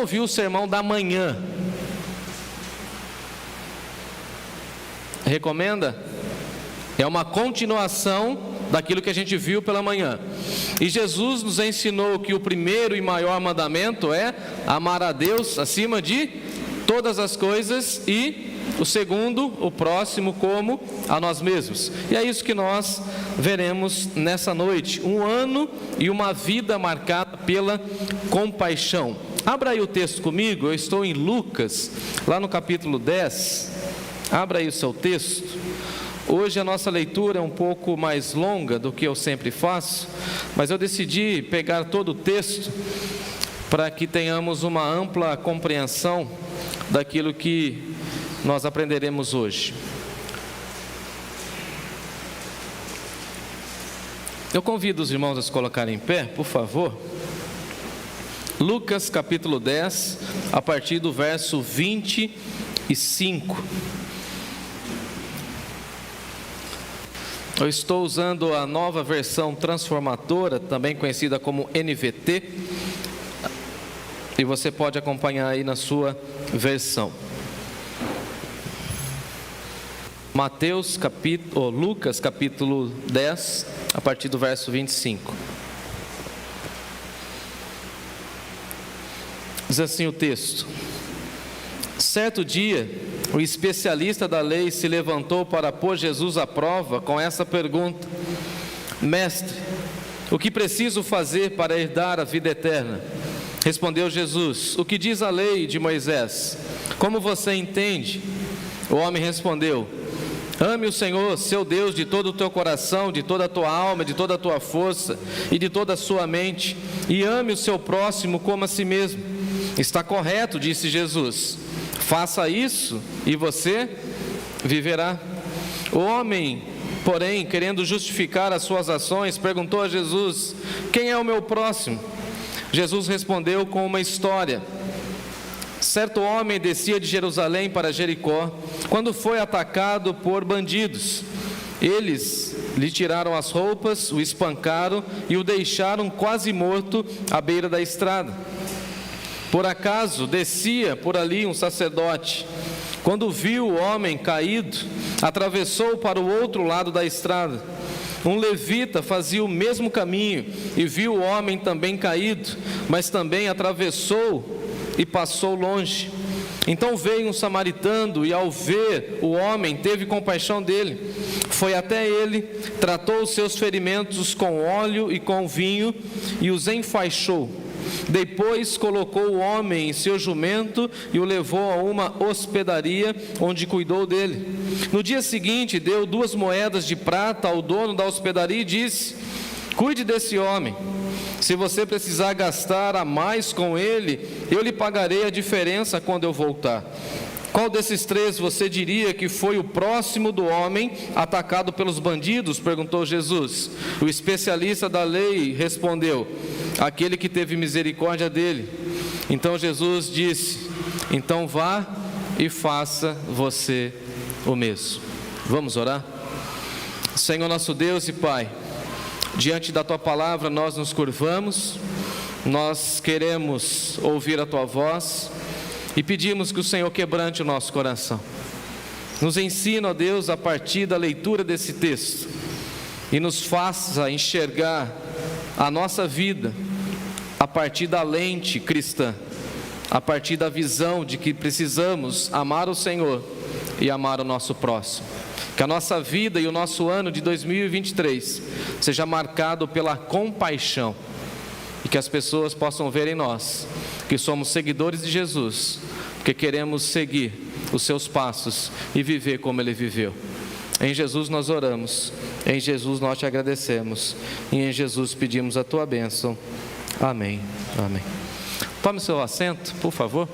ouviu o sermão da manhã? Recomenda? É uma continuação daquilo que a gente viu pela manhã. E Jesus nos ensinou que o primeiro e maior mandamento é amar a Deus acima de todas as coisas, e o segundo, o próximo, como a nós mesmos. E é isso que nós veremos nessa noite. Um ano e uma vida marcada pela compaixão. Abra aí o texto comigo, eu estou em Lucas, lá no capítulo 10. Abra aí o seu texto. Hoje a nossa leitura é um pouco mais longa do que eu sempre faço, mas eu decidi pegar todo o texto para que tenhamos uma ampla compreensão daquilo que nós aprenderemos hoje. Eu convido os irmãos a se colocarem em pé, por favor. Lucas capítulo 10, a partir do verso 25. Eu estou usando a nova versão transformadora, também conhecida como NVT, e você pode acompanhar aí na sua versão. Lucas capítulo 10, a partir do verso 25. Diz assim o texto: certo dia, o especialista da lei se levantou para pôr Jesus à prova com essa pergunta: Mestre, o que preciso fazer para herdar a vida eterna? Respondeu Jesus: o que diz a lei de Moisés? Como você entende? O homem respondeu: ame o Senhor, seu Deus, de todo o teu coração, de toda a tua alma, de toda a tua força e de toda a sua mente, e ame o seu próximo como a si mesmo. Está correto, disse Jesus. Faça isso e você viverá. O homem, porém, querendo justificar as suas ações, perguntou a Jesus: quem é o meu próximo? Jesus respondeu com uma história. Certo homem descia de Jerusalém para Jericó, quando foi atacado por bandidos. Eles lhe tiraram as roupas, o espancaram e o deixaram quase morto à beira da estrada. Por acaso descia por ali um sacerdote. Quando viu o homem caído, atravessou para o outro lado da estrada. Um levita fazia o mesmo caminho e viu o homem também caído, mas também atravessou e passou longe. Então veio um samaritano e, ao ver o homem, teve compaixão dele. Foi até ele, tratou os seus ferimentos com óleo e com vinho e os enfaixou. Depois colocou o homem em seu jumento e o levou a uma hospedaria, onde cuidou dele. No dia seguinte deu 2 moedas de prata ao dono da hospedaria e disse: cuide desse homem. Se você precisar gastar a mais com ele, eu lhe pagarei a diferença quando eu voltar. Qual desses 3 você diria que foi o próximo do homem atacado pelos bandidos? Perguntou Jesus. O especialista da lei respondeu: aquele que teve misericórdia dele. Então Jesus disse: então vá e faça você o mesmo. Vamos orar? Senhor nosso Deus e Pai, diante da Tua palavra nós nos curvamos, nós queremos ouvir a Tua voz e pedimos que o Senhor quebrante o nosso coração. Nos ensina, ó Deus, a partir da leitura desse texto, e nos faça enxergar a nossa vida a partir da lente cristã, a partir da visão de que precisamos amar o Senhor e amar o nosso próximo. Que a nossa vida e o nosso ano de 2023 seja marcado pela compaixão, e que as pessoas possam ver em nós que somos seguidores de Jesus, porque queremos seguir os seus passos e viver como Ele viveu. Em Jesus nós oramos, em Jesus nós te agradecemos, e em Jesus pedimos a tua bênção. Amém. Amém. Tome seu assento, por favor.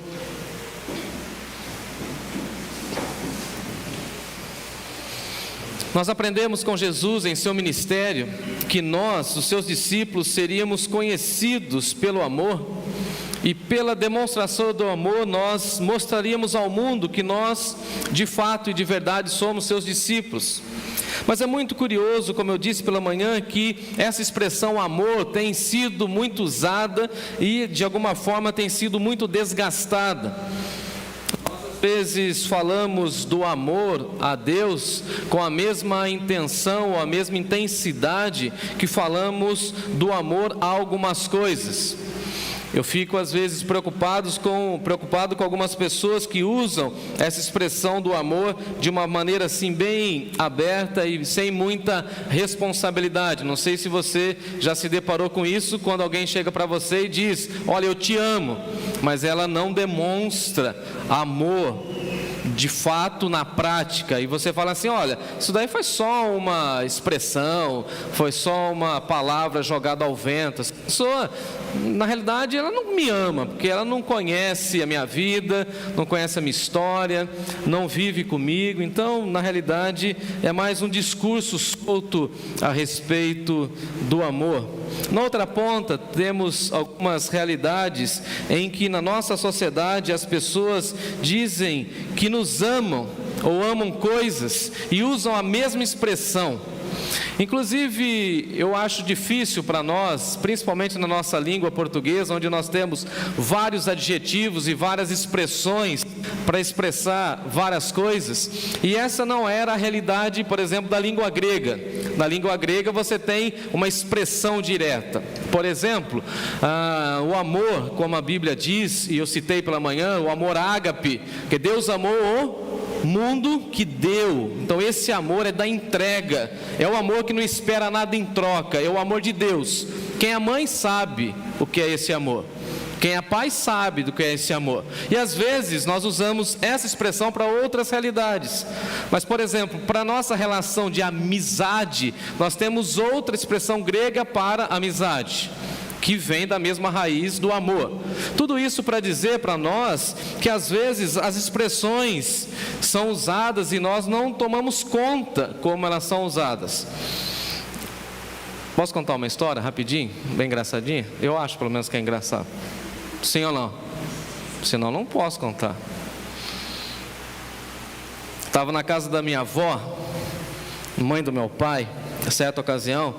Nós aprendemos com Jesus em seu ministério que nós, os seus discípulos, seríamos conhecidos pelo amor, e pela demonstração do amor nós mostraríamos ao mundo que nós, de fato e de verdade, somos seus discípulos. Mas é muito curioso, como eu disse pela manhã, que essa expressão amor tem sido muito usada e de alguma forma tem sido muito desgastada. Às vezes falamos do amor a Deus com a mesma intenção ou a mesma intensidade que falamos do amor a algumas coisas. Eu fico às vezes preocupado com algumas pessoas que usam essa expressão do amor de uma maneira assim bem aberta e sem muita responsabilidade. Não sei se você já se deparou com isso, quando alguém chega para você e diz: olha, eu te amo, mas ela não demonstra amor de fato na prática, e você fala assim: olha, isso daí foi só uma expressão, foi só uma palavra jogada ao vento. Essa pessoa, na realidade, ela não me ama, porque ela não conhece a minha vida, não conhece a minha história, não vive comigo. Então, na realidade, é mais um discurso solto a respeito do amor. Na outra ponta, temos algumas realidades em que na nossa sociedade as pessoas dizem que nos amam ou amam coisas e usam a mesma expressão. Inclusive, eu acho difícil para nós, principalmente na nossa língua portuguesa, onde nós temos vários adjetivos e várias expressões para expressar várias coisas, e essa não era a realidade, por exemplo, da língua grega. Na língua grega você tem uma expressão direta. Por exemplo, o amor, como a Bíblia diz, e eu citei pela manhã, o amor ágape, que Deus amou o mundo que deu. Então esse amor é da entrega, é o amor que não espera nada em troca, é o amor de Deus. Quem é mãe sabe o que é esse amor, quem é pai sabe do que é esse amor. E às vezes nós usamos essa expressão para outras realidades. Mas, por exemplo, para a nossa relação de amizade, nós temos outra expressão grega para amizade, que vem da mesma raiz do amor. Tudo isso para dizer para nós que às vezes as expressões são usadas e nós não tomamos conta como elas são usadas. Posso contar uma história rapidinho, bem engraçadinha? Eu acho pelo menos que é engraçado. Sim ou não? Senão não posso contar. Estava na casa da minha avó, mãe do meu pai, certa ocasião,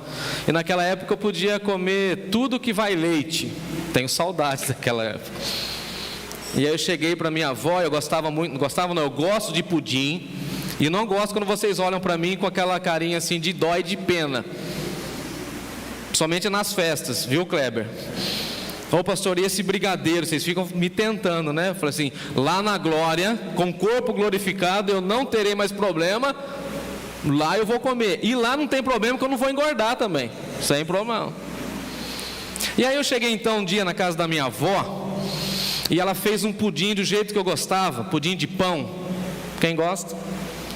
e naquela época eu podia comer tudo que vai leite. Tenho saudades daquela época. E aí eu cheguei para minha avó, eu gosto de pudim, e não gosto quando vocês olham para mim com aquela carinha assim de dó e de pena, somente nas festas, viu, Kleber? Ô pastor, e esse brigadeiro, vocês ficam me tentando, né? Eu falei assim: lá na glória, com o corpo glorificado, eu não terei mais problema. Lá eu vou comer, e lá não tem problema, que eu não vou engordar também, sem problema. E aí eu cheguei então um dia na casa da minha avó, e ela fez um pudim do jeito que eu gostava, pudim de pão. Quem gosta?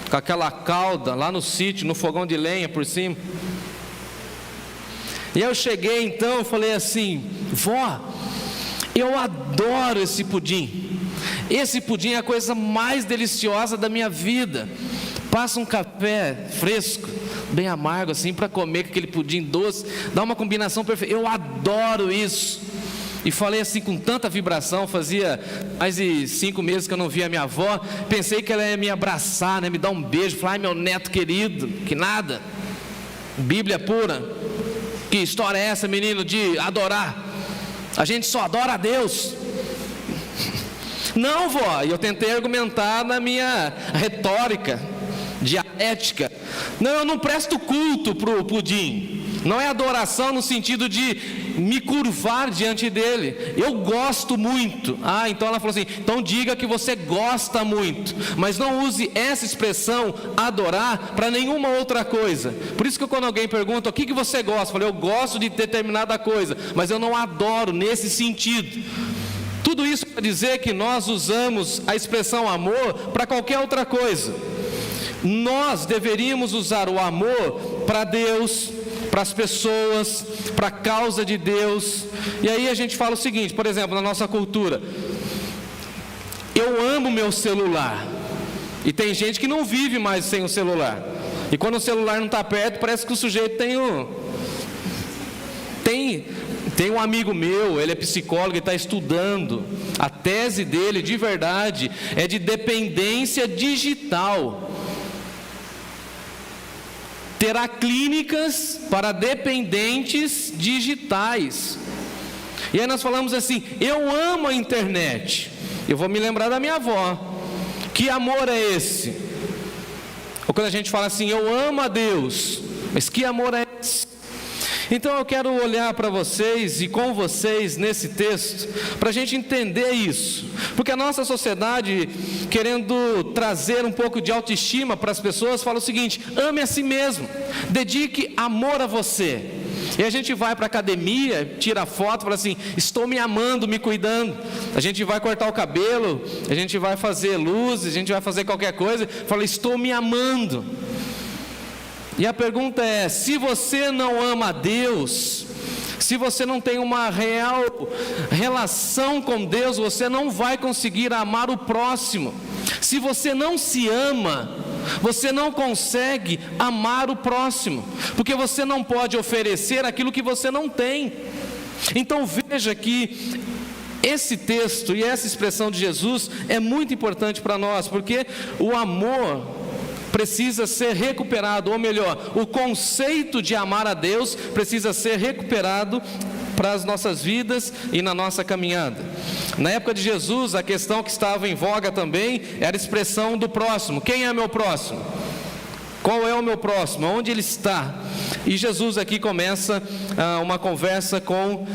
Com aquela calda lá no sítio, no fogão de lenha por cima. E aí eu cheguei então, eu falei assim: vó, eu adoro esse pudim. Esse pudim é a coisa mais deliciosa da minha vida. Passa um café fresco, bem amargo assim, para comer com aquele pudim doce, dá uma combinação perfeita. Eu adoro isso. E falei assim com tanta vibração, fazia mais de 5 meses que eu não via a minha avó. Pensei que ela ia me abraçar, né, me dar um beijo, falar: ai, meu neto querido, que nada, Bíblia pura. Que história é essa, menino, de adorar? A gente só adora a Deus. Não, vó. E eu tentei argumentar na minha retórica dialética. Não, eu não presto culto para o pudim. Não é adoração no sentido de me curvar diante dele. Eu gosto muito. Então ela falou assim: então diga que você gosta muito, mas não use essa expressão adorar para nenhuma outra coisa. Por isso que quando alguém pergunta: o que você gosta? Eu falei: eu gosto de determinada coisa, mas eu não adoro nesse sentido. Tudo isso para dizer que nós usamos a expressão amor para qualquer outra coisa. Nós deveríamos usar o amor para Deus, para as pessoas, para a causa de Deus. E aí a gente fala o seguinte, por exemplo, na nossa cultura: eu amo meu celular. E tem gente que não vive mais sem o celular. E quando o celular não está perto, parece que o sujeito tem um amigo meu, ele é psicólogo e está estudando. A tese dele, de verdade, é de dependência digital. terá clínicas para dependentes digitais. E aí nós falamos assim: eu amo a internet. Eu vou me lembrar da minha avó. Que amor é esse? Ou quando a gente fala assim: eu amo a Deus. Mas que amor é esse? Então eu quero olhar para vocês e com vocês nesse texto, para a gente entender isso, porque a nossa sociedade, querendo trazer um pouco de autoestima para as pessoas, fala o seguinte: ame a si mesmo, dedique amor a você. E a gente vai para a academia, tira foto, fala assim: estou me amando, me cuidando. A gente vai cortar o cabelo, a gente vai fazer luzes, a gente vai fazer qualquer coisa, fala: estou me amando. E a pergunta é: se você não ama a Deus, se você não tem uma real relação com Deus, você não vai conseguir amar o próximo. Se você não se ama, você não consegue amar o próximo, porque você não pode oferecer aquilo que você não tem. Então veja que esse texto e essa expressão de Jesus é muito importante para nós, porque o amor precisa ser recuperado, ou melhor, o conceito de amar a Deus precisa ser recuperado para as nossas vidas e na nossa caminhada. Na época de Jesus, a questão que estava em voga também era a expressão do próximo. Quem é meu próximo? Qual é o meu próximo? Onde ele está? E Jesus aqui começa uma conversa com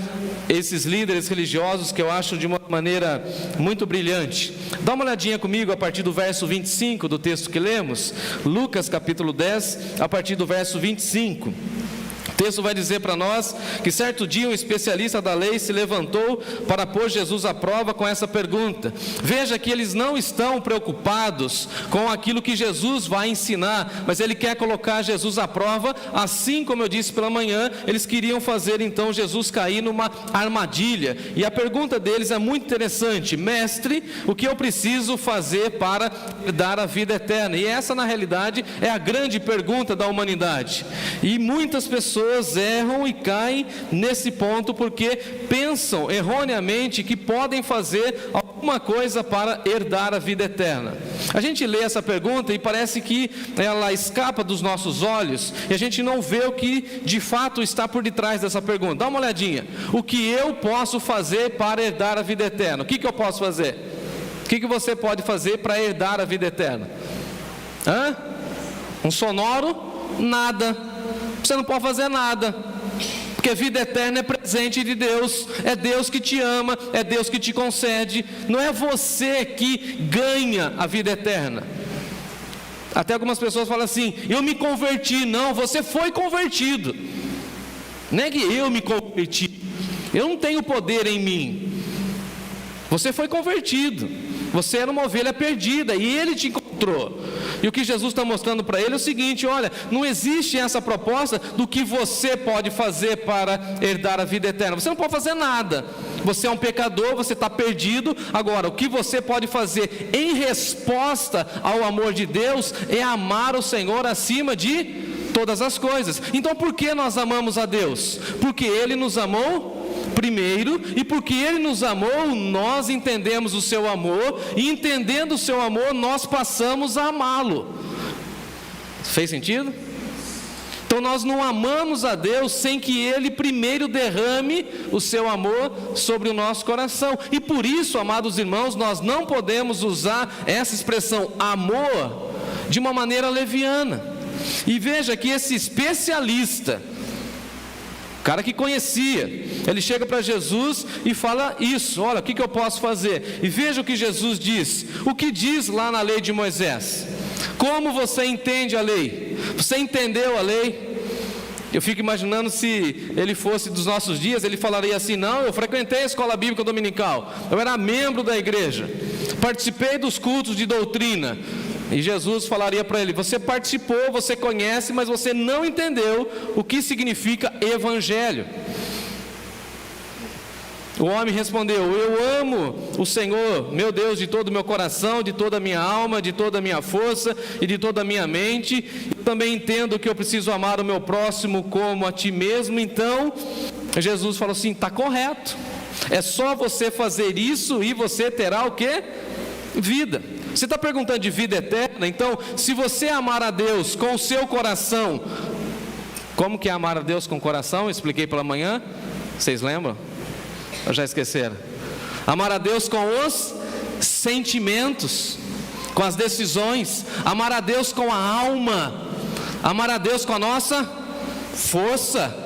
esses líderes religiosos, que eu acho de uma maneira muito brilhante. Dá uma olhadinha comigo a partir do verso 25 do texto que lemos, Lucas capítulo 10, a partir do verso 25. O texto vai dizer para nós que certo dia um especialista da lei se levantou para pôr Jesus à prova com essa pergunta. Veja que eles não estão preocupados com aquilo que Jesus vai ensinar, mas ele quer colocar Jesus à prova, assim como eu disse pela manhã, eles queriam fazer então Jesus cair numa armadilha. E a pergunta deles é muito interessante: mestre, o que eu preciso fazer para dar a vida eterna? E essa na realidade é a grande pergunta da humanidade. E muitas pessoas erram e caem nesse ponto porque pensam erroneamente que podem fazer alguma coisa para herdar a vida eterna. A gente lê essa pergunta e parece que ela escapa dos nossos olhos e a gente não vê o que de fato está por detrás dessa pergunta. Dá uma olhadinha: o que eu posso fazer para herdar a vida eterna? O que eu posso fazer? O que você pode fazer para herdar a vida eterna? Um sonoro? Nada. Você não pode fazer nada, porque vida eterna é presente de Deus, é Deus que te ama, é Deus que te concede, não é você que ganha a vida eterna. Até algumas pessoas falam assim: eu me converti. Não, você foi convertido. Não é que eu me converti, eu não tenho poder em mim. Você foi convertido, você era uma ovelha perdida e Ele te encontrou. E o que Jesus está mostrando para ele é o seguinte: olha, não existe essa proposta do que você pode fazer para herdar a vida eterna. Você não pode fazer nada. Você é um pecador, você está perdido. Agora, o que você pode fazer em resposta ao amor de Deus é amar o Senhor acima de todas as coisas. Então por que nós amamos a Deus? Porque Ele nos amou primeiro, e porque Ele nos amou, nós entendemos o seu amor, e entendendo o seu amor, nós passamos a amá-lo. Fez sentido? Então nós não amamos a Deus sem que Ele primeiro derrame o seu amor sobre o nosso coração. E por isso, amados irmãos, nós não podemos usar essa expressão amor de uma maneira leviana. E veja que esse especialista, cara que conhecia, ele chega para Jesus e fala isso: olha, o que eu posso fazer? E veja o que Jesus diz. O que diz lá na lei de Moisés? Como você entende a lei? Você entendeu a lei? Eu fico imaginando se ele fosse dos nossos dias, ele falaria assim: não, eu frequentei a escola bíblica dominical, eu era membro da igreja, participei dos cultos de doutrina. E Jesus falaria para ele: você participou, você conhece, mas você não entendeu o que significa evangelho. O homem respondeu: eu amo o Senhor, meu Deus, de todo o meu coração, de toda a minha alma, de toda a minha força e de toda a minha mente. Eu também entendo que eu preciso amar o meu próximo como a ti mesmo. Então, Jesus falou assim: está correto. É só você fazer isso e você terá o quê? Vida. Você está perguntando de vida eterna? Então, se você amar a Deus com o seu coração, Como que é amar a Deus com o coração? Eu expliquei pela manhã. Vocês lembram? Ou já esqueceram? Amar a Deus com os sentimentos, com as decisões. Amar a Deus com a alma. Amar a Deus com a nossa força,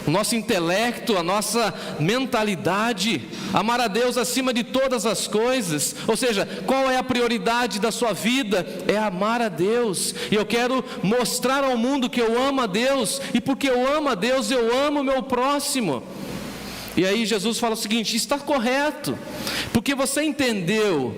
o nosso intelecto, a nossa mentalidade. Amar a Deus acima de todas as coisas. Ou seja, qual é a prioridade da sua vida? É amar a Deus. E eu quero mostrar ao mundo que eu amo a Deus, e porque eu amo a Deus, eu amo o meu próximo. E aí Jesus fala o seguinte: está correto, porque você entendeu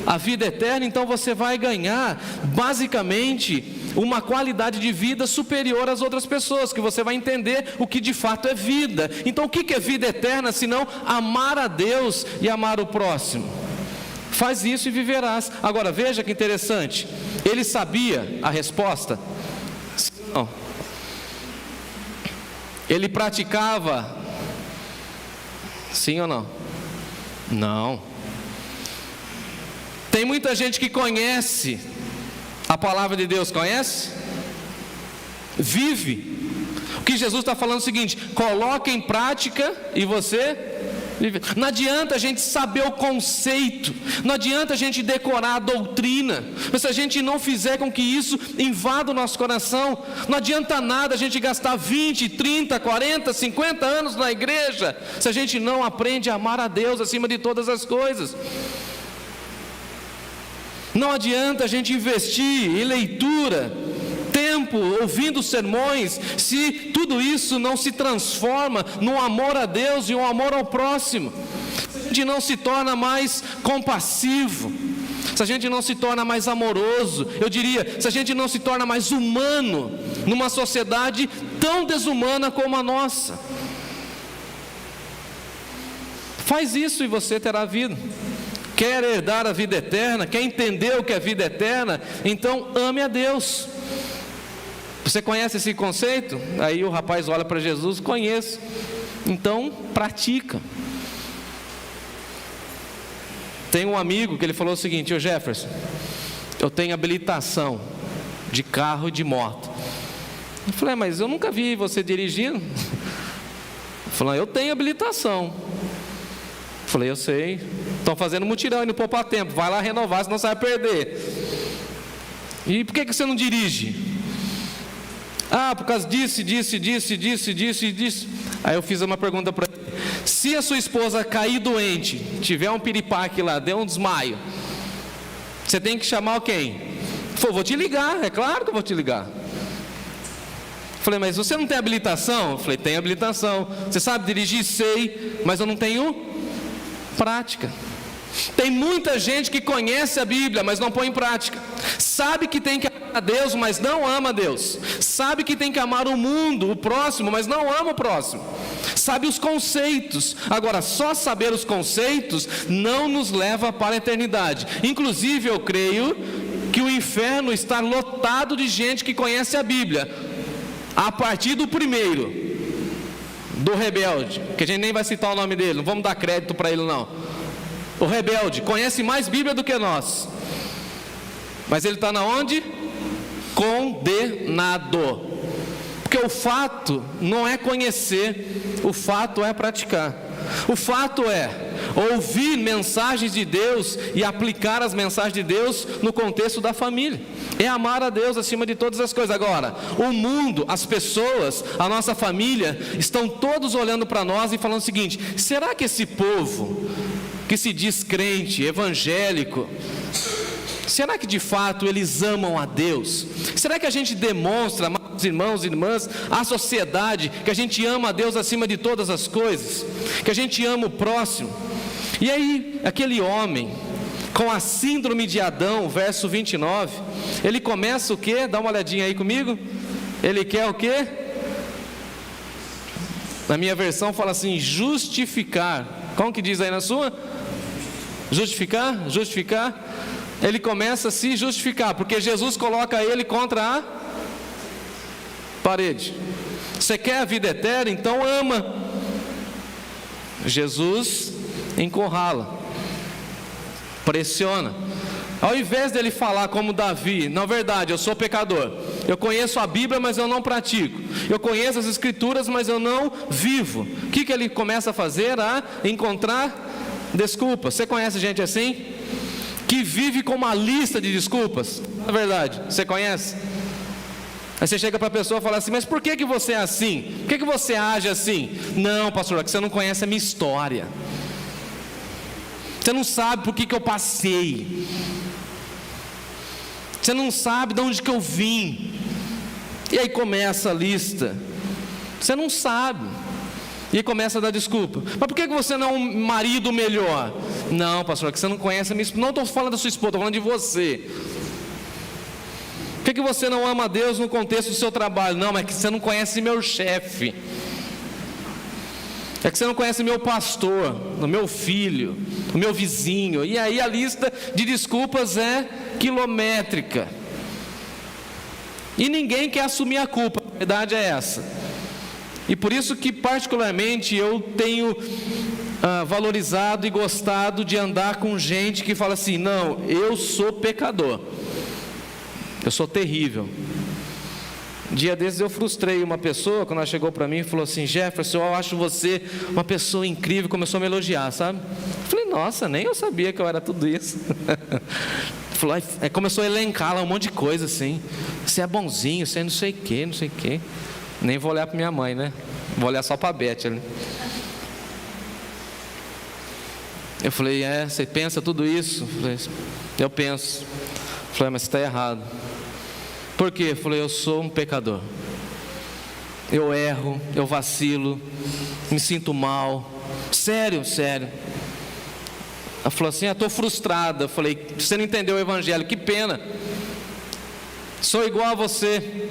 a vida eterna, então você vai ganhar basicamente uma qualidade de vida superior às outras pessoas, que você vai entender o que de fato é vida. Então o que é vida eterna, senão amar a Deus e amar o próximo? Faz isso e viverás. Agora veja que interessante, ele sabia a resposta? Não. Ele praticava? Sim ou não? Não. Tem muita gente que conhece a palavra de Deus, conhece? Vive. O que Jesus está falando é o seguinte: coloque em prática e você vive. Não adianta a gente saber o conceito, não adianta a gente decorar a doutrina, mas se a gente não fizer com que isso invada o nosso coração, não adianta nada a gente gastar 20, 30, 40, 50 anos na igreja, se a gente não aprende a amar a Deus acima de todas as coisas. Não adianta a gente investir em leitura, tempo, ouvindo sermões, se tudo isso não se transforma num amor a Deus e um amor ao próximo. Se a gente não se torna mais compassivo, se a gente não se torna mais amoroso, eu diria, se a gente não se torna mais humano, numa sociedade tão desumana como a nossa. Faz isso e você terá vida. Quer herdar a vida eterna? Quer entender o que é vida eterna? Então ame a Deus. Você conhece esse conceito? Aí o rapaz olha para Jesus: conheço. Então pratica. Tem um amigo que ele falou o seguinte: ô Jefferson, eu tenho habilitação de carro e de moto. Eu falei: mas eu nunca vi você dirigindo. Ele falou: eu tenho habilitação. Eu falei: eu sei. Estão fazendo mutirão e não poupar tempo. Vai lá renovar, senão você vai perder. E por que você não dirige? Ah, por causa disso. Aí eu fiz uma pergunta para ele: se a sua esposa cair doente, tiver um piripaque lá, der um desmaio, você tem que chamar quem? Ele falou: vou te ligar, é claro que eu vou te ligar. Eu falei: mas você não tem habilitação? Eu falei: tenho habilitação. Você sabe dirigir? Sei, mas eu não tenho prática. Tem muita gente que conhece a Bíblia, mas não põe em prática. Sabe que tem que amar a Deus, mas não ama a Deus. Sabe que tem que amar o mundo, o próximo, mas não ama o próximo. Sabe os conceitos. Agora, só saber os conceitos não nos leva para a eternidade. Inclusive, eu creio que o inferno está lotado de gente que conhece a Bíblia, a partir do primeiro, do rebelde, que a gente nem vai citar o nome dele, não vamos dar crédito para ele não. O rebelde conhece mais Bíblia do que nós, mas ele está na onde? Condenado. Porque o fato não é conhecer, o fato é praticar. O fato é ouvir mensagens de Deus e aplicar as mensagens de Deus no contexto da família. É amar a Deus acima de todas as coisas. Agora, o mundo, as pessoas, a nossa família, estão todos olhando para nós e falando o seguinte: será que esse povo que se diz crente, evangélico, será que de fato eles amam a Deus? Será que a gente demonstra, amados irmãos e irmãs, à sociedade, que a gente ama a Deus acima de todas as coisas? Que a gente ama o próximo? E aí, aquele homem, com a síndrome de Adão, verso 29, ele começa o quê? Dá uma olhadinha aí comigo. Ele quer o quê? Na minha versão fala assim: justificar. Como que diz aí na sua? Justificar? Justificar. Ele começa a se justificar, porque Jesus coloca ele contra a parede. Você quer a vida eterna? Então ama. Jesus encurrala, pressiona. Ao invés dele falar como Davi: na verdade eu sou pecador, Eu conheço a Bíblia, mas eu não pratico. Eu conheço as Escrituras, mas eu não vivo. O que ele começa a fazer? A encontrar desculpas. Você conhece gente assim? Que vive com uma lista de desculpas? Na verdade, você conhece? Aí você chega para a pessoa e fala assim: mas por que você é assim? Por que você age assim? Não, pastor, é que você não conhece a minha história. Você não sabe por que eu passei. Você não sabe de onde que eu vim. E aí começa a lista. Você não sabe. E aí começa a dar desculpa. Mas por que você não é um marido melhor? Não, pastor, é que você não conhece a minha esposa. Não estou falando da sua esposa, estou falando de você. Por que você não ama a Deus no contexto do seu trabalho? Não, é que você não conhece meu chefe. É que você não conhece meu pastor, o meu filho, o meu vizinho. E aí a lista de desculpas é quilométrica. E ninguém quer assumir a culpa, a verdade é essa. E por isso que particularmente eu tenho valorizado e gostado de andar com gente que fala assim: não, eu sou pecador, eu sou terrível. Dia desses eu frustrei uma pessoa, quando ela chegou para mim e falou assim: Jefferson, eu acho você uma pessoa incrível. Começou a me elogiar, sabe? Eu falei: nossa, nem eu sabia que eu era tudo isso. Falou, aí começou a elencar lá um monte de coisa assim: você é bonzinho, você é não sei o que, não sei o que. Nem vou olhar para minha mãe, né? Vou olhar só para a Beth ali. Eu falei: você pensa tudo isso? Eu penso. Eu falei: mas você está errado. Por quê? Eu falei: eu sou um pecador. Eu erro, eu vacilo, me sinto mal. Sério. Ela falou assim: estou frustrada. Eu falei: você não entendeu o Evangelho, que pena. Sou igual a você.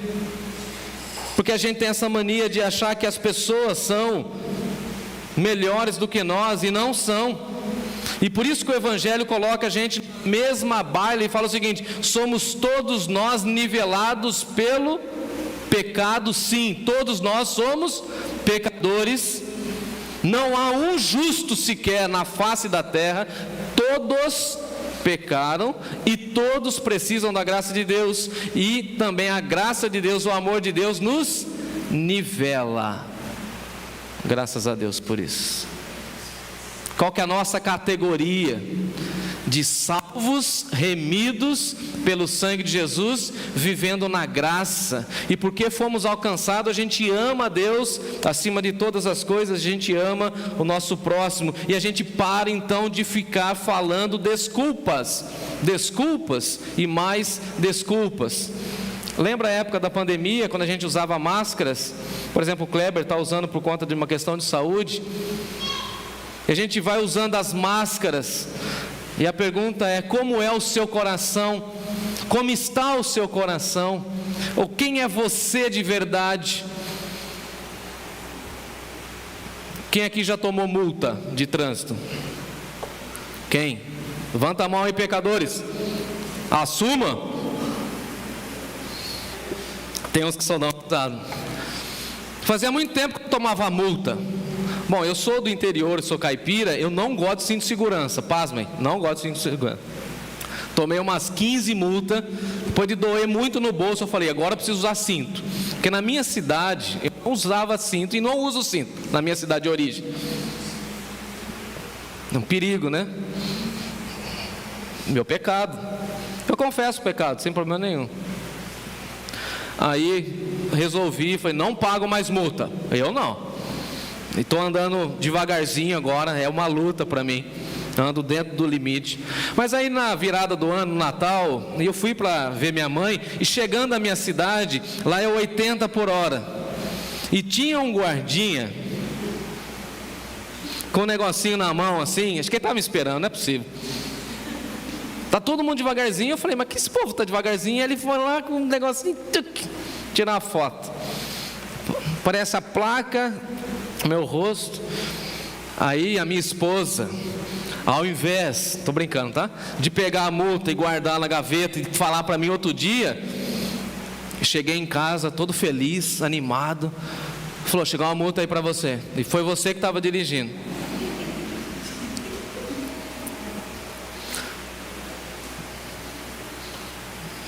Porque a gente tem essa mania de achar que as pessoas são melhores do que nós, e não são. E por isso que o Evangelho coloca a gente na mesma baila e fala o seguinte: somos todos nós nivelados pelo pecado. Sim, todos nós somos pecadores. Não há um justo sequer na face da terra. Todos pecaram e todos precisam da graça de Deus. E também a graça de Deus, o amor de Deus nos nivela. Graças a Deus por isso. Qual que é a nossa categoria? De salvos, remidos pelo sangue de Jesus, vivendo na graça. E porque fomos alcançados, a gente ama a Deus acima de todas as coisas, a gente ama o nosso próximo. E a gente para então de ficar falando desculpas e mais desculpas. Lembra a época da pandemia, quando a gente usava máscaras? Por exemplo, o Kleber está usando por conta de uma questão de saúde. E a gente vai usando as máscaras. E a pergunta é: como é o seu coração? Como está o seu coração? Ou quem é você de verdade? Quem aqui já tomou multa de trânsito? Quem? Levanta a mão aí, pecadores. Assuma. Tem uns que só dão risada. Fazia muito tempo que eu tomava multa. Bom, eu sou do interior, sou caipira, eu não gosto de cinto de segurança, pasmem, não gosto de cinto de segurança. Tomei umas 15 multas, depois de doer muito no bolso, eu falei: agora eu preciso usar cinto. Porque na minha cidade, eu não usava cinto e não uso cinto, na minha cidade de origem. É um perigo, né? Meu pecado. Eu confesso o pecado, sem problema nenhum. Aí, resolvi, falei: não pago mais multa. Eu não. E estou andando devagarzinho agora, é uma luta para mim. Ando dentro do limite. Mas aí na virada do ano, no Natal, eu fui para ver minha mãe. E chegando à minha cidade, lá é 80 por hora. E tinha um guardinha com um negocinho na mão assim. Acho que ele estava me esperando, não é possível. Tá todo mundo devagarzinho. Eu falei: mas que esse povo tá devagarzinho? E ele foi lá com um negocinho, tirar uma foto. Parece a placa, meu rosto. Aí a minha esposa, ao invés, estou brincando, tá? De pegar a multa e guardar na gaveta e falar para mim outro dia, cheguei em casa todo feliz, animado. Falou: chegou uma multa aí para você. E foi você que estava dirigindo.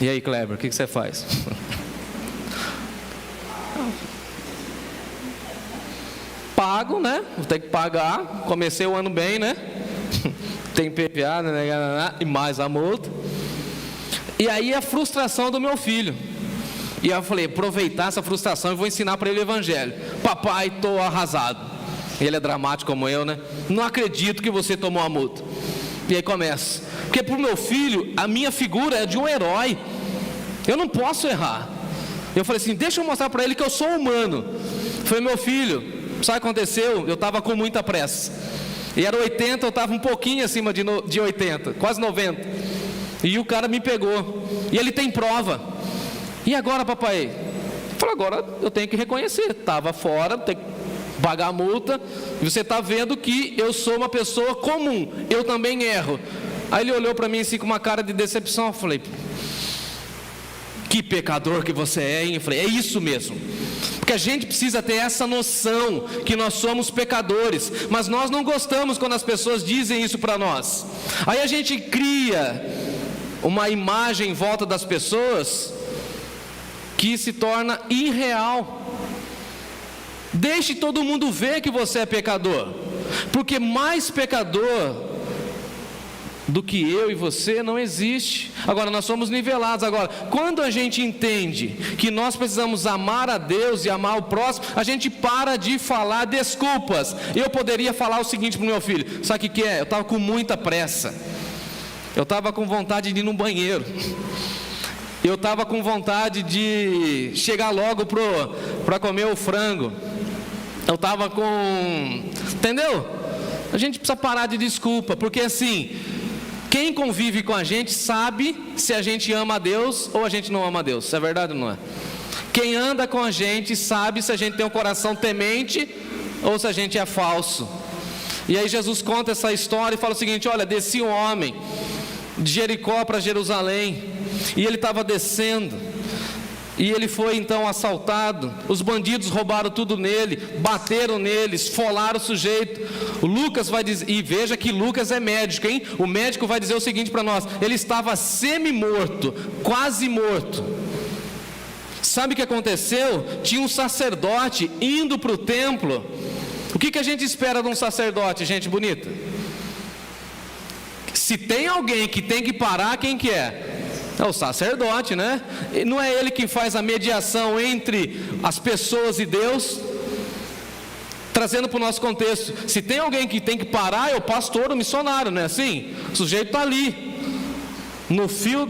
E aí, Kleber, o que você faz? Pago, né? Vou ter que pagar. Comecei o ano bem, né? Tem PVA, né? E mais a multa. E aí a frustração do meu filho. E eu falei, aproveitar essa frustração e vou ensinar para ele o evangelho. Papai, estou arrasado. Ele é dramático como eu, né? Não acredito que você tomou a multa. E aí começa. Porque para o meu filho, a minha figura é de um herói. Eu não posso errar. Eu falei assim, deixa eu mostrar para ele que eu sou humano. Foi meu filho, sabe o que aconteceu? Eu estava com muita pressa. E era 80, eu estava um pouquinho acima de 80, quase 90. E o cara me pegou. E ele tem prova. E agora, papai? Eu falei, agora eu tenho que reconhecer. Estava fora, tenho que pagar a multa. E você está vendo que eu sou uma pessoa comum. Eu também erro. Aí ele olhou para mim assim com uma cara de decepção. Eu falei, que pecador que você é, hein? Eu falei, é isso mesmo. Porque a gente precisa ter essa noção que nós somos pecadores, mas nós não gostamos quando as pessoas dizem isso para nós. Aí a gente cria uma imagem em volta das pessoas que se torna irreal. Deixe todo mundo ver que você é pecador, porque mais pecador do que eu e você não existe. Agora nós somos nivelados. Agora, quando a gente entende que nós precisamos amar a Deus e amar o próximo, a gente para de falar desculpas. Eu poderia falar o seguinte para o meu filho, sabe o que é? Eu estava com muita pressa, eu estava com vontade de ir no banheiro, eu estava com vontade de chegar logo para comer o frango, eu estava com... Entendeu? A gente precisa parar de desculpa, porque assim, quem convive com a gente sabe se a gente ama a Deus ou a gente não ama a Deus. É verdade ou não é? Quem anda com a gente sabe se a gente tem um coração temente ou se a gente é falso. E aí Jesus conta essa história e fala o seguinte, olha, descia um homem de Jericó para Jerusalém, e ele estava descendo, e ele foi então assaltado. Os bandidos roubaram tudo nele, bateram nele, esfolaram o sujeito. O Lucas vai dizer, e veja que Lucas é médico, hein? O médico vai dizer o seguinte para nós, ele estava semi-morto, quase morto. Sabe o que aconteceu? Tinha um sacerdote indo para o templo. O que a gente espera de um sacerdote, gente bonita? Se tem alguém que tem que parar, quem que é? É o sacerdote, né? E não é ele que faz a mediação entre as pessoas e Deus? Trazendo para o nosso contexto, se tem alguém que tem que parar, é o pastor, o missionário, não é assim? O sujeito está ali, no fio.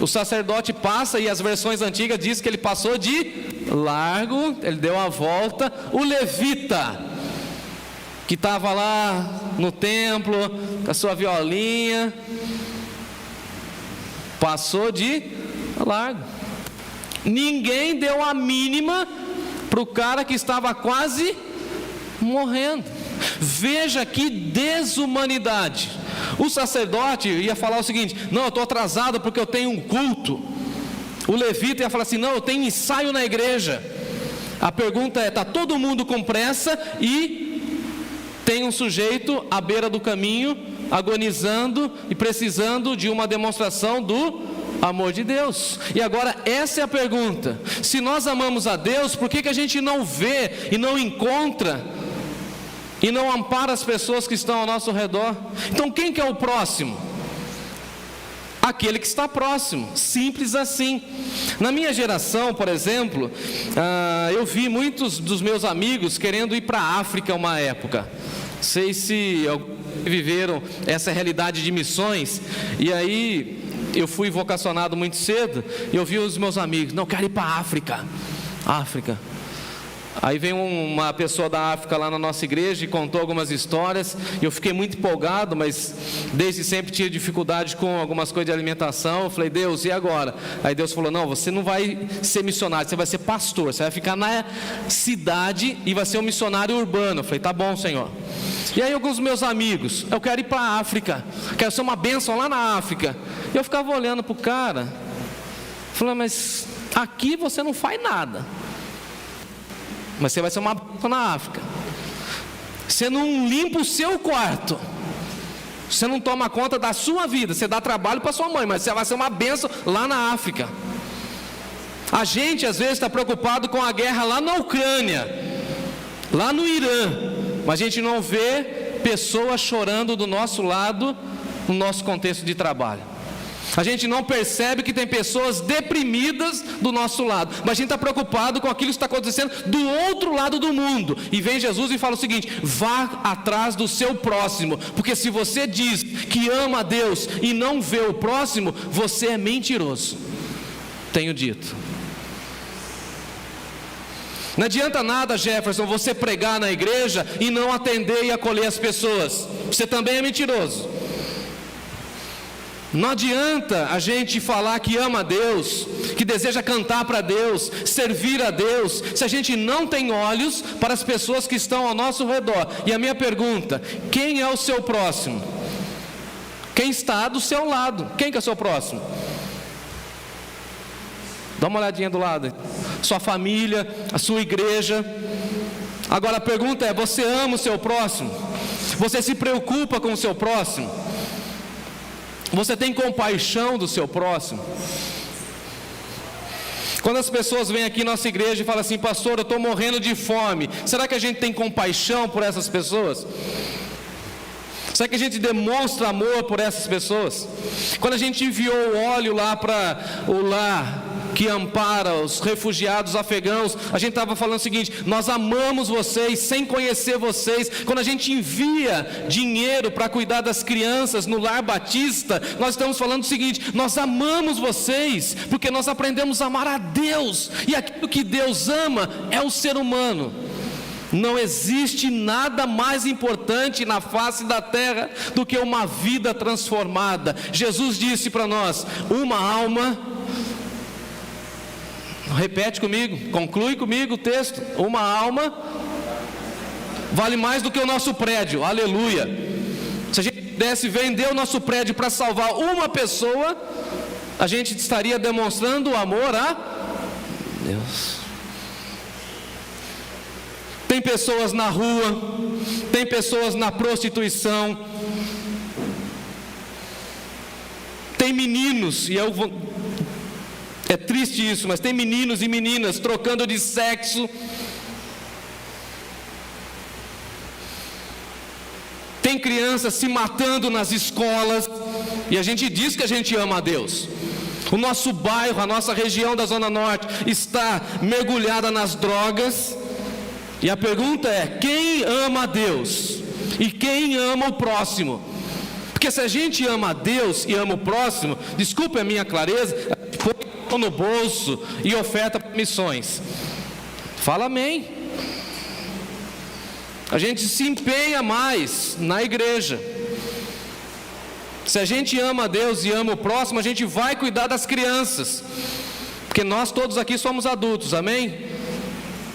O sacerdote passa, e as versões antigas dizem que ele passou de largo, ele deu a volta. O levita, que estava lá no templo, com a sua violinha, passou de largo. Ninguém deu a mínima para o cara que estava quase morrendo. Veja que desumanidade. O sacerdote ia falar o seguinte, não, eu estou atrasado porque eu tenho um culto. O levita ia falar assim, não, eu tenho ensaio na igreja. A pergunta é, está todo mundo com pressa e tem um sujeito à beira do caminho, agonizando e precisando de uma demonstração do amor de Deus. E agora essa é a pergunta, se nós amamos a Deus, por que a gente não vê e não encontra e não ampara as pessoas que estão ao nosso redor? Então quem que é o próximo? Aquele que está próximo, simples assim. Na minha geração, por exemplo, eu vi muitos dos meus amigos querendo ir para a África uma época. Não sei se viveram essa realidade de missões. E aí eu fui vocacionado muito cedo, e eu vi os meus amigos, não, quero ir para a África. Aí veio uma pessoa da África lá na nossa igreja e contou algumas histórias, e eu fiquei muito empolgado, mas desde sempre tinha dificuldade com algumas coisas de alimentação. Eu falei, Deus, e agora? Aí Deus falou, não, você não vai ser missionário, você vai ser pastor, você vai ficar na cidade e vai ser um missionário urbano. Eu falei, tá bom, Senhor. E aí alguns meus amigos, eu quero ir para a África, quero ser uma bênção lá na África. E eu ficava olhando para o cara, falando, mas aqui você não faz nada, mas você vai ser uma bênção na África. Você não limpa o seu quarto, você não toma conta da sua vida, você dá trabalho para sua mãe, mas você vai ser uma bênção lá na África. A gente às vezes está preocupado com a guerra lá na Ucrânia, lá no Irã, mas a gente não vê pessoas chorando do nosso lado, no nosso contexto de trabalho. A gente não percebe que tem pessoas deprimidas do nosso lado, mas a gente está preocupado com aquilo que está acontecendo do outro lado do mundo. E vem Jesus e fala o seguinte: vá atrás do seu próximo, porque se você diz que ama a Deus e não vê o próximo, você é mentiroso. Tenho dito. Não adianta nada, Jefferson, você pregar na igreja e não atender e acolher as pessoas. Você também é mentiroso. Não adianta a gente falar que ama a Deus, que deseja cantar para Deus, servir a Deus, se a gente não tem olhos para as pessoas que estão ao nosso redor. E a minha pergunta: quem é o seu próximo? Quem está do seu lado? Quem que é o seu próximo? Dá uma olhadinha do lado. Sua família, a sua igreja. Agora a pergunta é: você ama o seu próximo? Você se preocupa com o seu próximo? Você tem compaixão do seu próximo? Quando as pessoas vêm aqui na nossa igreja e falam assim: pastor, eu estou morrendo de fome, será que a gente tem compaixão por essas pessoas? Será que a gente demonstra amor por essas pessoas? Quando a gente enviou o óleo lá para o lar que ampara os refugiados afegãos, a gente estava falando o seguinte: nós amamos vocês sem conhecer vocês. Quando a gente envia dinheiro para cuidar das crianças no Lar Batista, nós estamos falando o seguinte: nós amamos vocês porque nós aprendemos a amar a Deus, e aquilo que Deus ama é o ser humano. Não existe nada mais importante na face da terra do que uma vida transformada. Jesus disse para nós: uma alma, repete comigo, conclui comigo o texto: uma alma vale mais do que o nosso prédio. Aleluia. Se a gente pudesse vender o nosso prédio para salvar uma pessoa, a gente estaria demonstrando o amor a Deus. Tem pessoas na rua, tem pessoas na prostituição, tem meninos, e é triste isso, mas tem meninos e meninas trocando de sexo. Tem crianças se matando nas escolas, e a gente diz que a gente ama a Deus. O nosso bairro, a nossa região da Zona Norte está mergulhada nas drogas. E a pergunta é: quem ama a Deus? E quem ama o próximo? Porque se a gente ama a Deus e ama o próximo, desculpe a minha clareza, põe no bolso e oferta para missões. Fala amém. A gente se empenha mais na igreja. Se a gente ama a Deus e ama o próximo, a gente vai cuidar das crianças, porque nós todos aqui somos adultos, amém?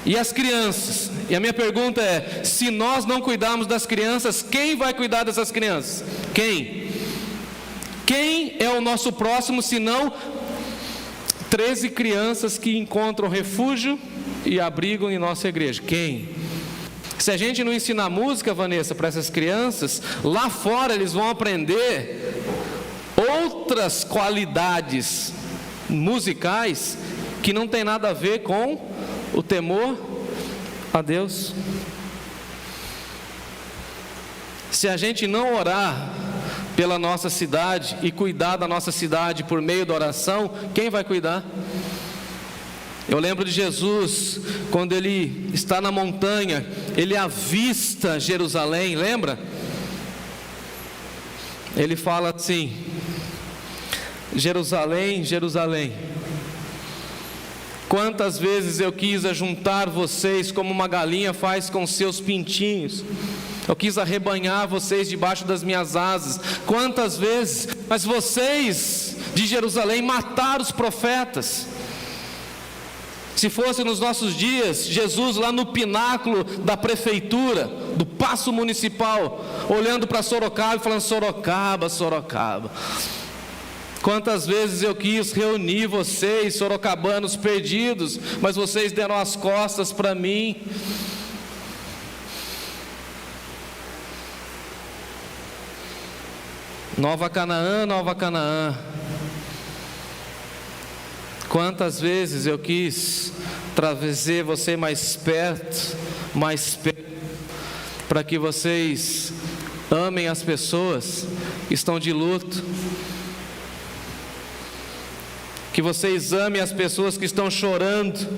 E as crianças? E a minha pergunta é: se nós não cuidarmos das crianças, quem vai cuidar dessas crianças? Quem? Quem é o nosso próximo, se não 13 crianças que encontram refúgio e abrigo em nossa igreja? Quem? Se a gente não ensinar música, Vanessa, para essas crianças, lá fora eles vão aprender outras qualidades musicais que não tem nada a ver com o temor a Deus. Se a gente não orar pela nossa cidade e cuidar da nossa cidade por meio da oração, quem vai cuidar? Eu lembro de Jesus, quando ele está na montanha, ele avista Jerusalém, lembra? Ele fala assim: Jerusalém, Jerusalém, quantas vezes eu quis ajuntar vocês como uma galinha faz com seus pintinhos. Eu quis arrebanhar vocês debaixo das minhas asas. Quantas vezes? Mas vocês de Jerusalém mataram os profetas. Se fosse nos nossos dias, Jesus lá no pináculo da prefeitura, do Paço Municipal, olhando para Sorocaba e falando: Sorocaba, Sorocaba, quantas vezes eu quis reunir vocês, sorocabanos perdidos, mas vocês deram as costas para mim. Nova Canaã, Nova Canaã, Quantas vezes eu quis trazer você mais perto, para que vocês amem as pessoas que estão de luto, que vocês amem as pessoas que estão chorando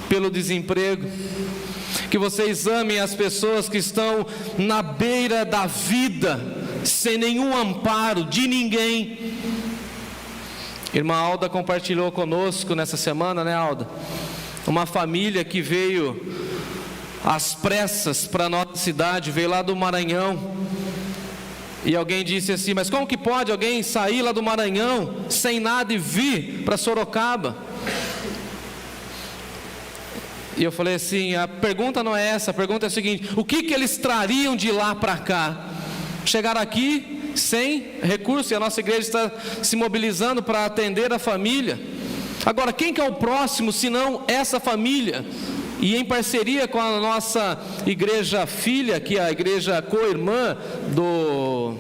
pelo desemprego, que vocês amem as pessoas que estão na beira da vida, sem nenhum amparo de ninguém. Irmã Alda compartilhou conosco nessa semana, né, Alda? Uma família que veio às pressas para a nossa cidade, veio lá do Maranhão. E alguém disse assim: mas como que pode alguém sair lá do Maranhão sem nada e vir para Sorocaba? E eu falei assim: a pergunta não é essa, a pergunta é a seguinte: o que eles trariam de lá para cá? Chegaram aqui sem recurso, e a nossa igreja está se mobilizando para atender a família. Agora, quem que é o próximo, senão essa família? E em parceria com a nossa igreja filha, que é a igreja co-irmã do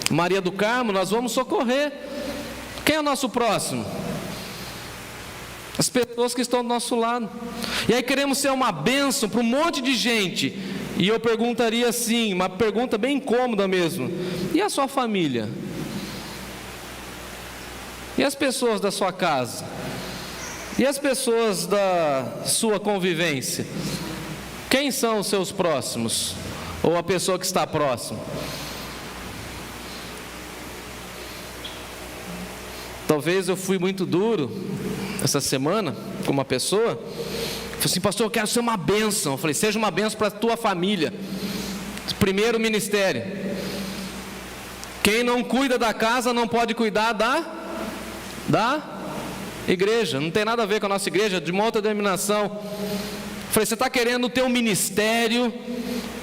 Maria do Carmo, nós vamos socorrer. Quem é o nosso próximo? As pessoas que estão do nosso lado. E aí queremos ser uma bênção para um monte de gente. E eu perguntaria assim, uma pergunta bem incômoda mesmo: e a sua família? E as pessoas da sua casa? E as pessoas da sua convivência? Quem são os seus próximos? Ou a pessoa que está próxima? Talvez eu fui muito duro essa semana com uma pessoa. Falei assim: pastor, eu quero ser uma bênção. Eu falei: seja uma bênção para a tua família. Primeiro ministério. Quem não cuida da casa não pode cuidar da igreja. Não tem nada a ver com a nossa igreja, de uma outra denominação. Falei: você está querendo ter um ministério,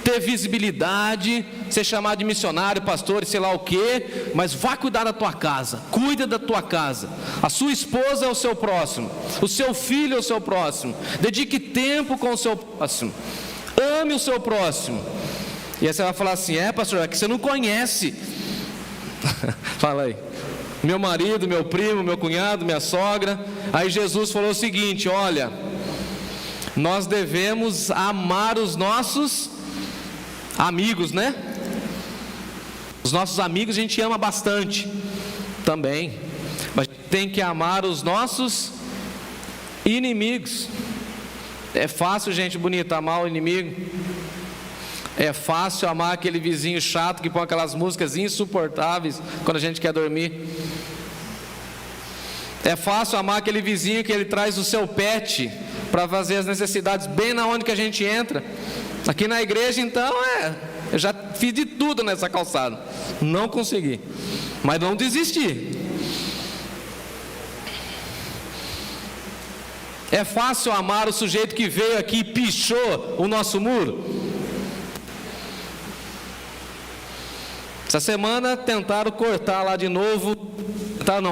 ter visibilidade, ser chamado de missionário, pastor e sei lá o que, mas vá cuidar da tua casa. Cuida da tua casa. A sua esposa é o seu próximo, o seu filho é o seu próximo. Dedique tempo com o seu próximo. Ame o seu próximo. E aí você vai falar assim: é, pastor, é que você não conhece. Fala aí. Meu marido, meu primo, meu cunhado, minha sogra. Aí Jesus falou o seguinte: olha, nós devemos amar os nossos amigos, né? Os nossos amigos a gente ama bastante também, mas tem que amar os nossos inimigos. É fácil, gente bonita, amar o inimigo. É fácil amar aquele vizinho chato que põe aquelas músicas insuportáveis quando a gente quer dormir. É fácil amar aquele vizinho que ele traz o seu pet para fazer as necessidades bem na onde que a gente entra. Aqui na igreja, então, eu já fiz de tudo nessa calçada. Não consegui, mas não desisti. É fácil amar o sujeito que veio aqui e pichou o nosso muro. Essa semana tentaram cortar lá de novo.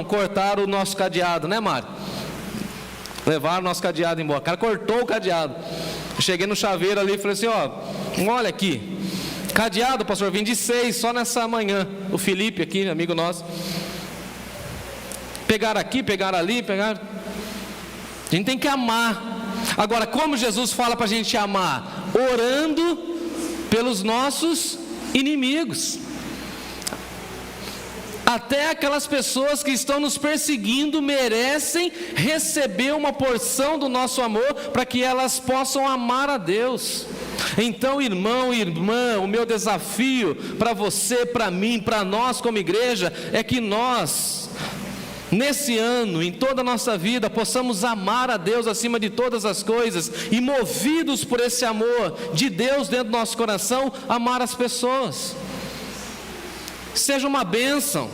Cortaram o nosso cadeado, né, Mário? Levaram o nosso cadeado embora. O cara cortou o cadeado. Eu cheguei no chaveiro ali e falei assim: ó, olha aqui, cadeado, pastor, vim de 6 só nessa manhã. O Felipe aqui, amigo nosso. Pegaram aqui, pegaram ali, pegaram. A gente tem que amar. Agora, como Jesus fala para a gente amar? Orando pelos nossos inimigos. Até aquelas pessoas que estão nos perseguindo merecem receber uma porção do nosso amor, para que elas possam amar a Deus. Então, irmão e irmã, o meu desafio para você, para mim, para nós como igreja, é que nós, nesse ano, em toda a nossa vida, possamos amar a Deus acima de todas as coisas, e movidos por esse amor de Deus dentro do nosso coração, amar as pessoas. Seja uma bênção.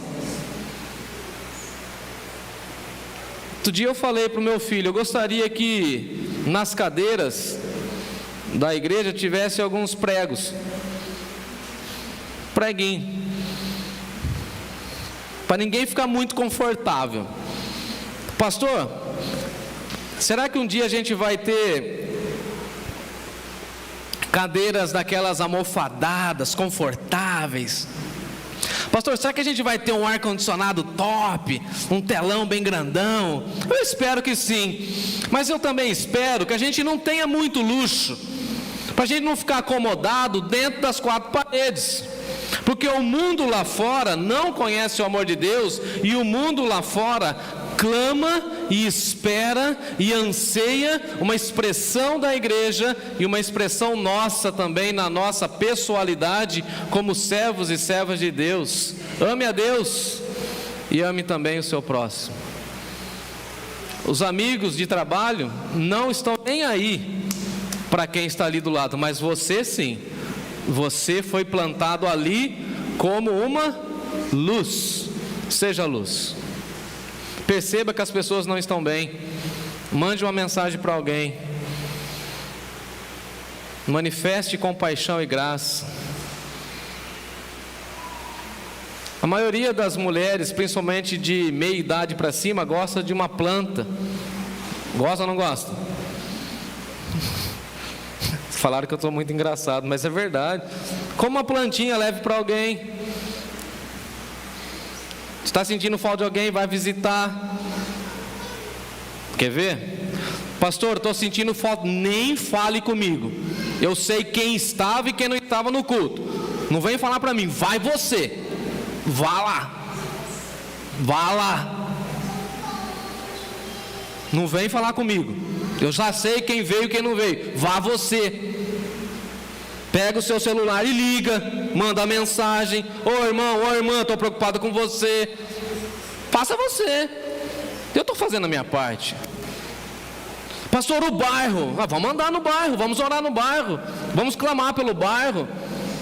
Outro dia eu falei para o meu filho: eu gostaria que nas cadeiras da igreja tivesse alguns pregos, preguinho, para ninguém ficar muito confortável. Pastor, será que um dia a gente vai ter cadeiras daquelas almofadadas, confortáveis? Pastor, será que a gente vai ter um ar-condicionado top, um telão bem grandão? Eu espero que sim, mas eu também espero que a gente não tenha muito luxo, para a gente não ficar acomodado dentro das quatro paredes, porque o mundo lá fora não conhece o amor de Deus, e o mundo lá fora clama e espera e anseia uma expressão da igreja e uma expressão nossa também, na nossa pessoalidade como servos e servas de Deus. Ame a Deus e ame também o seu próximo. Os amigos de trabalho não estão nem aí para quem está ali do lado, mas você sim, você foi plantado ali como uma luz. Seja luz. Perceba que as pessoas não estão bem, mande uma mensagem para alguém, manifeste compaixão e graça. A maioria das mulheres, principalmente de meia idade para cima, gosta de uma planta. Gosta ou não gosta? Falaram que eu estou muito engraçado, mas é verdade. Como uma plantinha, leve para alguém. Está sentindo falta de alguém, vai visitar. Quer ver? Pastor, estou sentindo falta. Nem fale comigo. Eu sei quem estava e quem não estava no culto. Não vem falar para mim, vai você. Vá lá. Vá lá. Não vem falar comigo. Eu já sei quem veio e quem não veio. Vá você. Pega o seu celular e liga, manda mensagem. Ô irmão, ô irmã, estou preocupado com você. Faça você. Eu estou fazendo a minha parte. Pastor, o bairro. Vamos andar no bairro, vamos orar no bairro, vamos clamar pelo bairro,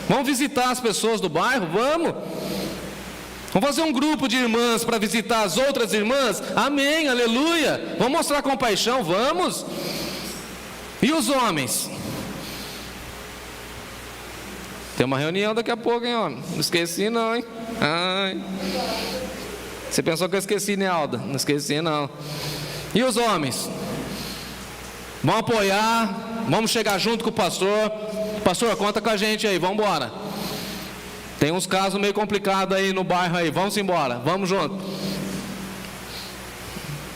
vamos visitar as pessoas do bairro, vamos fazer um grupo de irmãs para visitar as outras irmãs. Amém, aleluia. Vamos mostrar compaixão, vamos. E os homens? Tem uma reunião daqui a pouco, hein, homem? Não esqueci não, hein? Ai. Você pensou que eu esqueci, né, Alda? Não esqueci não. E os homens? Vamos apoiar, vamos chegar junto com o pastor. Pastor, conta com a gente aí, vamos embora. Tem uns casos meio complicados aí no bairro aí, vamos embora, vamos junto.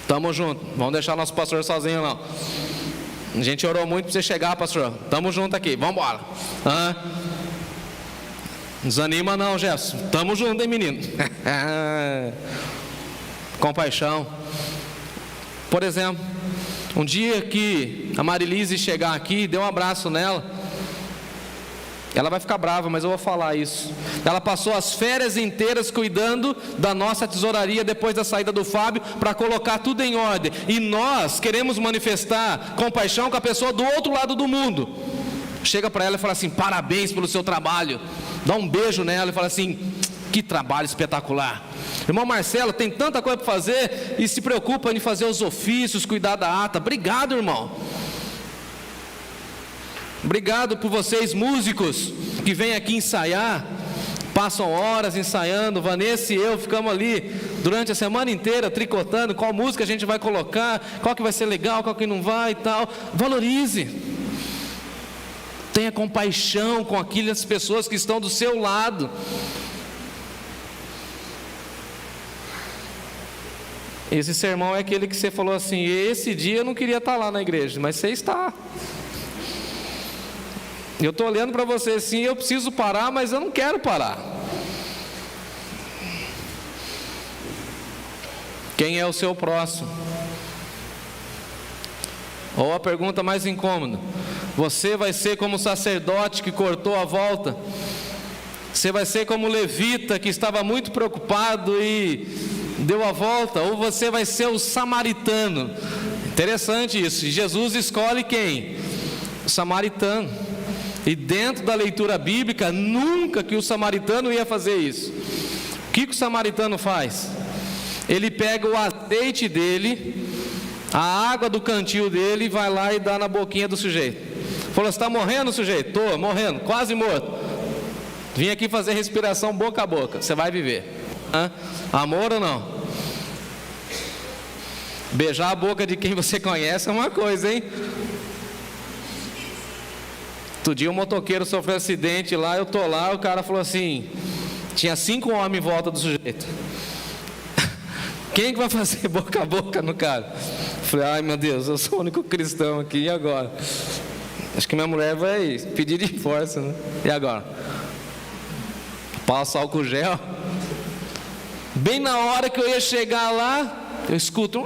Tamo junto, vamos deixar nosso pastor sozinho não. A gente orou muito para você chegar, pastor. Tamo junto aqui, vamos embora. Desanima não, Gerson. Tamo junto, hein, menino? Compaixão. Por exemplo, um dia que a Marilise chegar aqui, dê um abraço nela. Ela vai ficar brava, mas eu vou falar isso. Ela passou as férias inteiras cuidando da nossa tesouraria depois da saída do Fábio, para colocar tudo em ordem. E nós queremos manifestar compaixão com a pessoa do outro lado do mundo. Chega para ela e fala assim, parabéns pelo seu trabalho. Dá um beijo nela e fala assim, que trabalho espetacular. Irmão Marcelo tem tanta coisa para fazer e se preocupa em fazer os ofícios, cuidar da ata. Obrigado, irmão. Obrigado por vocês músicos que vêm aqui ensaiar, passam horas ensaiando. Vanessa e eu ficamos ali durante a semana inteira tricotando qual música a gente vai colocar, qual que vai ser legal, qual que não vai e tal. Valorize. Tenha compaixão com aquelas pessoas que estão do seu lado. Esse sermão é aquele que você falou assim, esse dia eu não queria estar lá na igreja, mas você está. Eu estou olhando para você assim, eu preciso parar, mas eu não quero parar. Quem é o seu próximo? Ou a pergunta mais incômoda, você vai ser como o sacerdote que cortou a volta? Você vai ser como o levita que estava muito preocupado e deu a volta? Ou você vai ser o samaritano? Interessante isso. Jesus escolhe quem? O samaritano. E dentro da leitura bíblica, nunca que o samaritano ia fazer isso. O que o samaritano faz? Ele pega o azeite dele, a água do cantil dele, vai lá e dá na boquinha do sujeito. Falou, você está morrendo, sujeito? Estou morrendo, quase morto. Vim aqui fazer respiração boca a boca, você vai viver. Amor ou não? Beijar a boca de quem você conhece é uma coisa, hein? Outro dia um motoqueiro sofreu um acidente lá, eu tô lá, o cara falou assim, Tinha 5 homens em volta do sujeito. Quem que vai fazer boca a boca no cara? Falei, ai meu Deus, eu sou o único cristão aqui, e agora? Acho que minha mulher vai pedir divórcio, né? E agora? Passa álcool gel. Bem na hora que eu ia chegar lá, eu escuto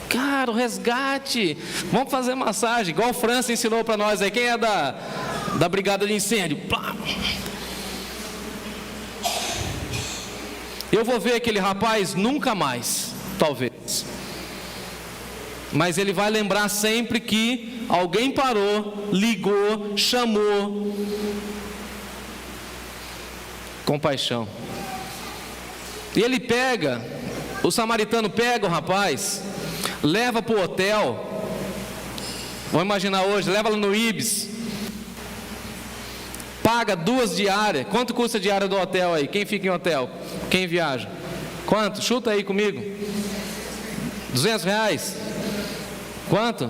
cara, o resgate. Vamos fazer massagem, igual o França ensinou para nós aí. Quem é da brigada de incêndio? Plá. Eu vou ver aquele rapaz nunca mais, talvez. Mas ele vai lembrar sempre que alguém parou, ligou, chamou. Compaixão. E ele pega, o samaritano pega o rapaz, leva para o hotel. Vamos imaginar hoje, leva no Ibis. Paga 2 diárias. Quanto custa a diária do hotel aí? Quem fica em hotel? Quem viaja? Quanto? Chuta aí comigo. R$200? Quanto?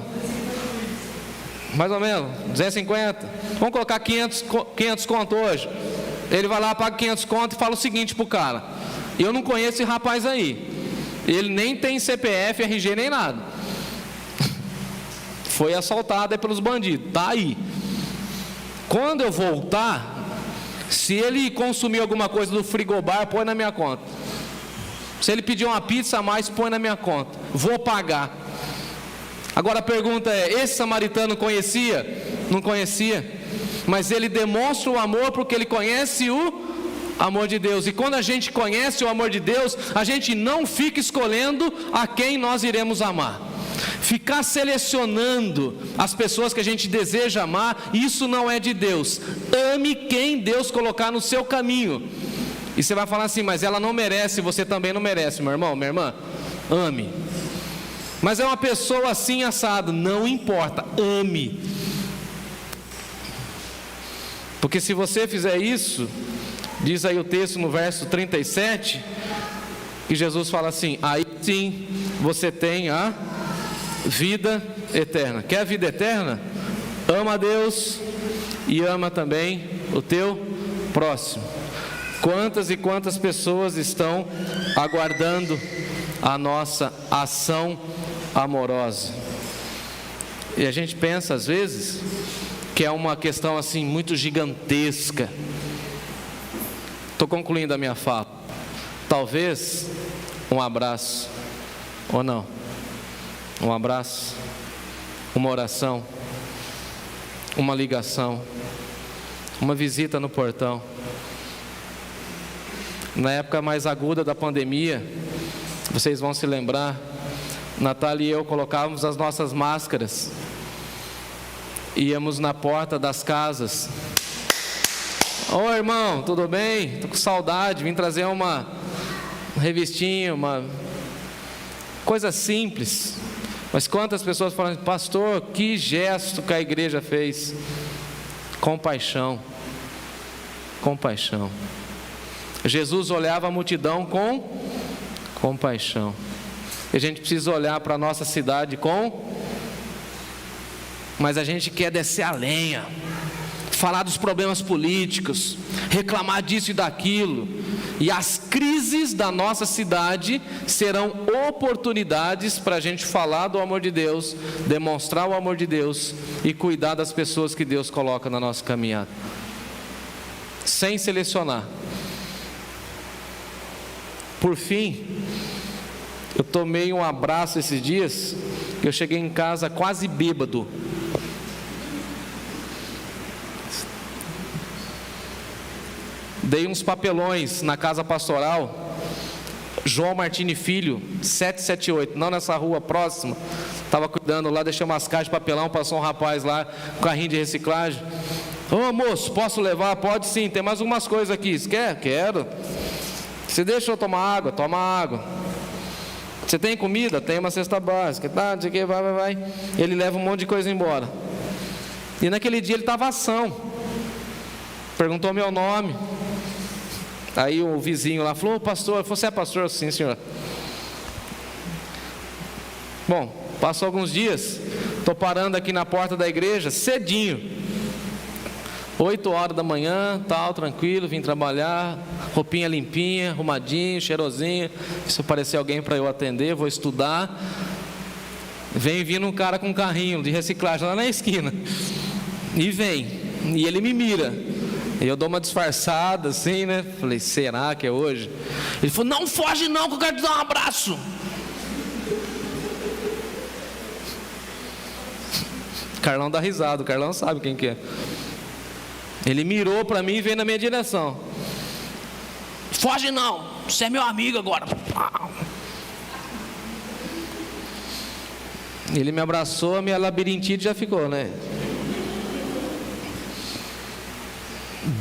Mais ou menos, 250. Vamos colocar 500 conto hoje. Ele vai lá, paga 500 conto e fala o seguinte pro cara: eu não conheço esse rapaz aí. Ele nem tem CPF, RG, nem nada. Foi assaltado pelos bandidos. Tá aí. Quando eu voltar, se ele consumir alguma coisa do frigobar, põe na minha conta. Se ele pedir uma pizza a mais, põe na minha conta. Vou pagar. Agora a pergunta é: esse samaritano conhecia? Não conhecia. Mas ele demonstra o amor porque ele conhece o amor de Deus. E quando a gente conhece o amor de Deus, a gente não fica escolhendo a quem nós iremos amar. Ficar selecionando as pessoas que a gente deseja amar, isso não é de Deus. Ame quem Deus colocar no seu caminho. E você vai falar assim: mas ela não merece, você também não merece, meu irmão, minha irmã. Ame. Mas é uma pessoa assim assado, não importa, ame. Porque se você fizer isso, diz aí o texto no verso 37, que Jesus fala assim: aí sim você tem a vida eterna. Quer a vida eterna? Ama a Deus e ama também o teu próximo. Quantas e quantas pessoas estão aguardando a nossa ação amorosa? E a gente pensa às vezes que é uma questão assim muito gigantesca. Estou concluindo a minha fala. Talvez um abraço, ou não? Um abraço, uma oração, uma ligação, uma visita no portão. Na época mais aguda da pandemia, vocês vão se lembrar, Natália e eu colocávamos as nossas máscaras, íamos na porta das casas. Ô irmão, tudo bem? Estou com saudade, vim trazer uma revistinha, uma coisa simples. Mas quantas pessoas falam: pastor, que gesto que a igreja fez. Compaixão. Compaixão. Jesus olhava a multidão com compaixão. E a gente precisa olhar para a nossa cidade mas a gente quer descer a lenha, falar dos problemas políticos, reclamar disso e daquilo. E as crises da nossa cidade serão oportunidades para a gente falar do amor de Deus, demonstrar o amor de Deus e cuidar das pessoas que Deus coloca na nossa caminhada, sem selecionar. Por fim, eu tomei um abraço esses dias, que eu cheguei em casa quase bêbado. Dei uns papelões na casa pastoral, João Martini Filho, 778, não nessa rua próxima. Estava cuidando lá, deixei umas caixas de papelão, passou um rapaz lá, com carrinho de reciclagem. Ô moço, posso levar? Pode sim, tem mais algumas coisas aqui. Você quer? Quero. Você deixa eu tomar água? Toma água. Você tem comida? Tem uma cesta básica. Tá, não sei o que, vai. Ele leva um monte de coisa embora. E naquele dia ele estava ação. Perguntou meu nome. Aí o vizinho lá falou: pastor, você é pastor? Sim, senhor. Bom, passou alguns dias, estou parando aqui na porta da igreja, cedinho. 8 horas da manhã, tal, tranquilo, vim trabalhar, roupinha limpinha, arrumadinho, cheirosinho. Se aparecer alguém para eu atender, vou estudar. Vem vindo um cara com um carrinho de reciclagem lá na esquina. E ele me mira. E eu dou uma disfarçada assim, né? Falei, será que é hoje? Ele falou, não foge não, que eu quero te dar um abraço. Carlão dá risada, o Carlão sabe quem que é. Ele mirou para mim e veio na minha direção. Foge não, você é meu amigo agora. Ele me abraçou, a minha labirintite já ficou, né?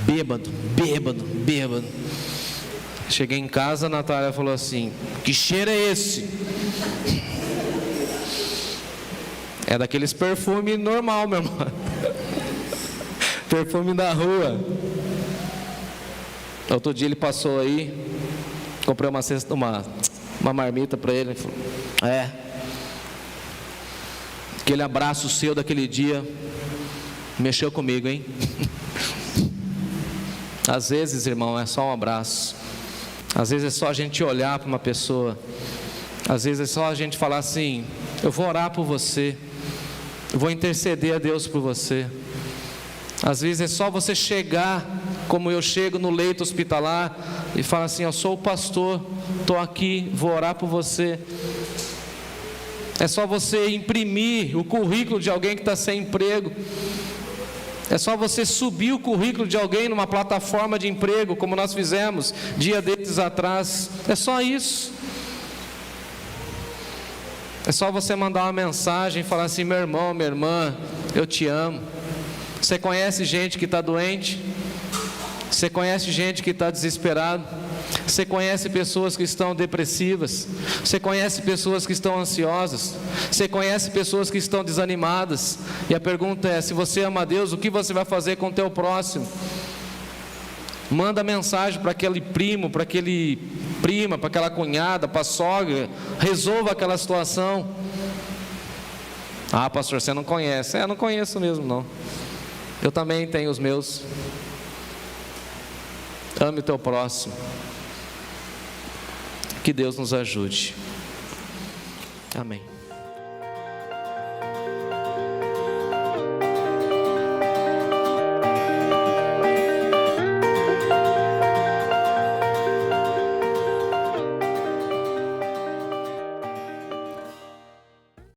Bêbado. Cheguei em casa, a Natália falou assim, que cheiro é esse? É daqueles perfumes normal, meu irmão. Perfume da rua. Outro dia ele passou aí, comprei uma marmita para ele. Ele falou, aquele abraço seu daquele dia mexeu comigo, hein? Às vezes, irmão, é só um abraço. Às vezes é só a gente olhar para uma pessoa. Às vezes é só a gente falar assim, eu vou orar por você, eu vou interceder a Deus por você. Às vezes é só você chegar, como eu chego no leito hospitalar, e falar assim, eu sou o pastor, estou aqui, vou orar por você. É só você imprimir o currículo de alguém que está sem emprego. É só você subir o currículo de alguém numa plataforma de emprego, como nós fizemos dia desses atrás. É só isso. É só você mandar uma mensagem e falar assim, meu irmão, minha irmã, eu te amo. Você conhece gente que está doente? Você conhece gente que está desesperado? Você conhece pessoas que estão depressivas? Você conhece pessoas que estão ansiosas? Você conhece pessoas que estão desanimadas? E a pergunta é, se você ama a Deus, o que você vai fazer com o teu próximo? Manda mensagem para aquele primo, para aquele prima, para aquela cunhada, para a sogra. Resolva aquela situação. Ah, pastor, você não conhece. Não conheço mesmo não. Eu também tenho os meus. Ame o teu próximo. Que Deus nos ajude. Amém.